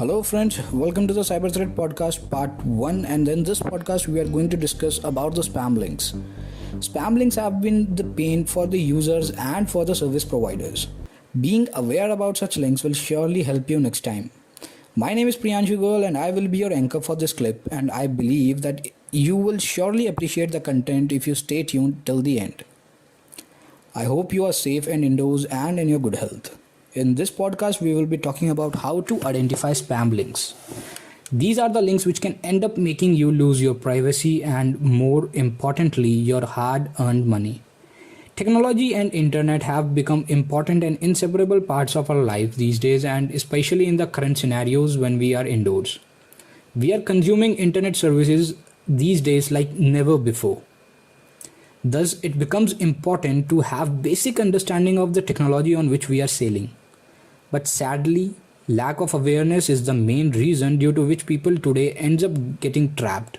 Hello, friends. Welcome to the Cyber Threat Podcast Part 1. And in this podcast, we are going to discuss about the spam links. Spam links have been the pain for the users and for the service providers. Being aware about such links will surely help you next time. My name is Priyanshu Goel and I will be your anchor for this clip. And I believe that you will surely appreciate the content if you stay tuned till the end. I hope you are safe and indoors and in your good health. In this podcast, we will be talking about how to identify spam links. These are the links which can end up making you lose your privacy and, more importantly, your hard-earned money. Technology and internet have become important and inseparable parts of our life these days, and especially in the current scenarios when we are indoors. We are consuming internet services these days like never before. Thus, it becomes important to have basic understanding of the technology on which we are sailing. But sadly, lack of awareness is the main reason due to which people today ends up getting trapped.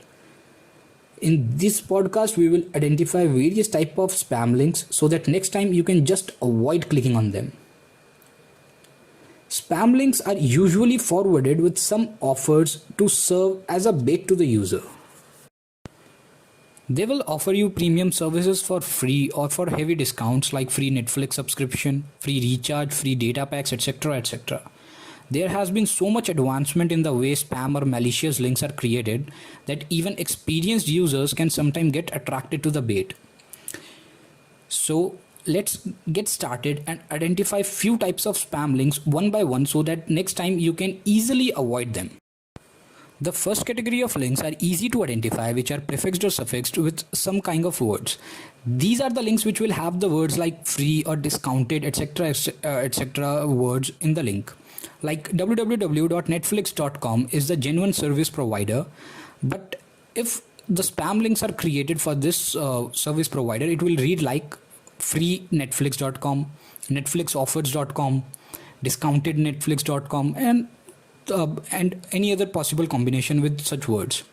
In this podcast, we will identify various type of spam links so that next time you can just avoid clicking on them. Spam links are usually forwarded with some offers to serve as a bait to the user. They will offer you premium services for free or for heavy discounts like free Netflix subscription, free recharge, free data packs, etc. etc. There has been so much advancement in the way spam or malicious links are created that even experienced users can sometimes get attracted to the bait. So let's get started and identify few types of spam links one by one so that next time you can easily avoid them. The first category of links are easy to identify, which are prefixed or suffixed with some kind of words. These are the links which will have the words like free or discounted, etc. etc. words in the link. Like www.netflix.com is the genuine service provider, but if the spam links are created for this service provider, it will read like free netflix.com, netflixoffers.com, discountednetflix.com, and any other possible combination with such words.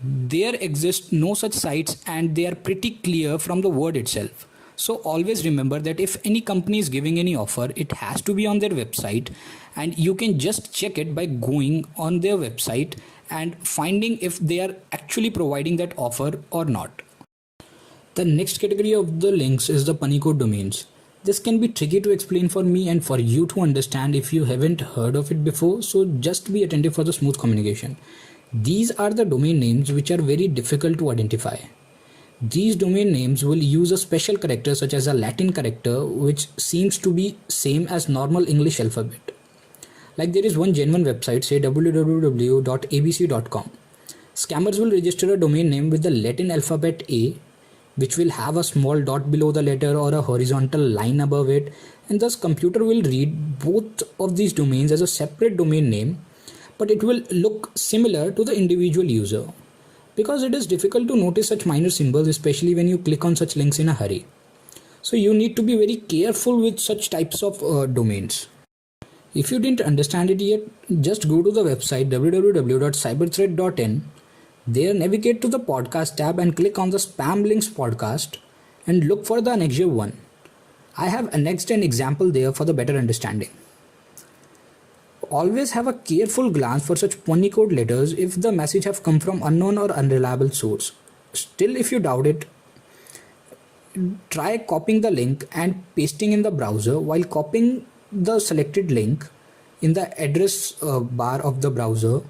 There exist no such sites and they are pretty clear from the word itself. So always remember that if any company is giving any offer, it has to be on their website, and you can just check it by going on their website and finding if they are actually providing that offer or not. The next category of the links is the punny code domains. This can be tricky to explain for me and for you to understand if you haven't heard of it before, so just be attentive for the smooth communication. These are the domain names which are very difficult to identify. These domain names will use a special character such as a Latin character which seems to be same as normal English alphabet. Like there is one genuine website, say www.abc.com. Scammers will register a domain name with the Latin alphabet A, which will have a small dot below the letter or a horizontal line above it, and thus computer will read both of these domains as a separate domain name, but it will look similar to the individual user. Because it is difficult to notice such minor symbols, especially when you click on such links in a hurry. So you need to be very careful with such types of domains. If you didn't understand it yet, just go to the website www.cyberthreat.in. There, navigate to the podcast tab and click on the spam links podcast and look for the annexure one. I have annexed an example there for the better understanding. Always have a careful glance for such punny code letters if the message have come from unknown or unreliable source. Still, if you doubt it, try copying the link and pasting in the browser. While copying the selected link in the address bar of the browser,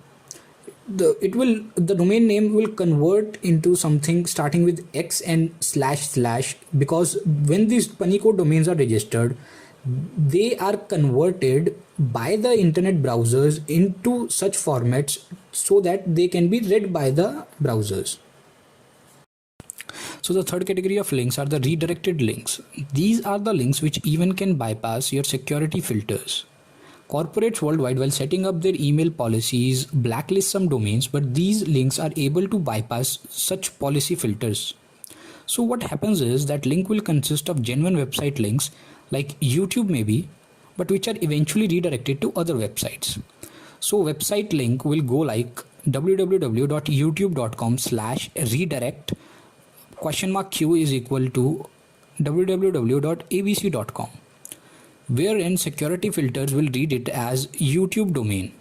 the domain name will convert into something starting with X and // because when these punny code domains are registered, they are converted by the internet browsers into such formats so that they can be read by the browsers. So the third category of links are the redirected links. These are the links which even can bypass your security filters. Corporates worldwide, while setting up their email policies, blacklist some domains, but these links are able to bypass such policy filters. So what happens is that link will consist of genuine website links like YouTube maybe, but which are eventually redirected to other websites. So website link will go like www.youtube.com/redirect $Q is equal to www.abc.com. wherein security filters will read it as YouTube domain,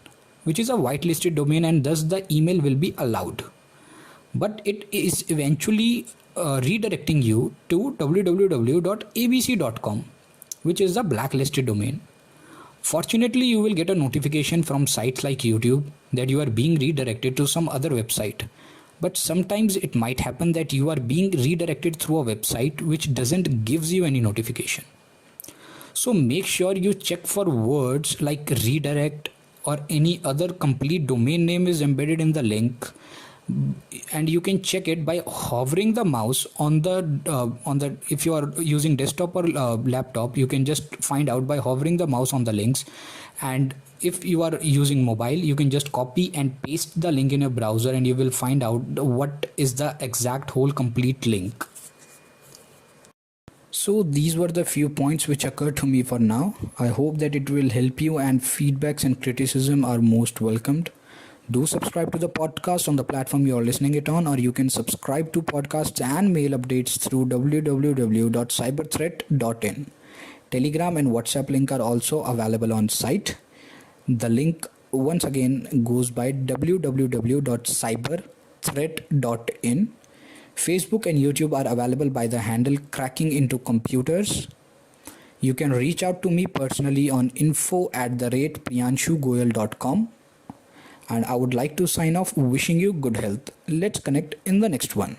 which is a whitelisted domain, and thus the email will be allowed. But it is eventually redirecting you to www.abc.com, which is the blacklisted domain. Fortunately, you will get a notification from sites like YouTube that you are being redirected to some other website. But sometimes it might happen that you are being redirected through a website which doesn't gives you any notification. So make sure you check for words like redirect or any other complete domain name is embedded in the link, and you can check it by hovering the mouse on the if you are using desktop or laptop, you can just find out by hovering the mouse on the links. And if you are using mobile, you can just copy and paste the link in your browser, and you will find out what is the exact whole complete link. So these were the few points which occurred to me for now. I hope that it will help you, and feedbacks and criticism are most welcomed. Do subscribe to the podcast on the platform you are listening it on, or you can subscribe to podcasts and mail updates through www.cyberthreat.in. Telegram and WhatsApp link are also available on site. The link once again goes by www.cyberthreat.in. Facebook and YouTube are available by the handle Cracking Into Computers. You can reach out to me personally on info@priyanshugoyal.com. And I would like to sign off wishing you good health. Let's connect in the next one.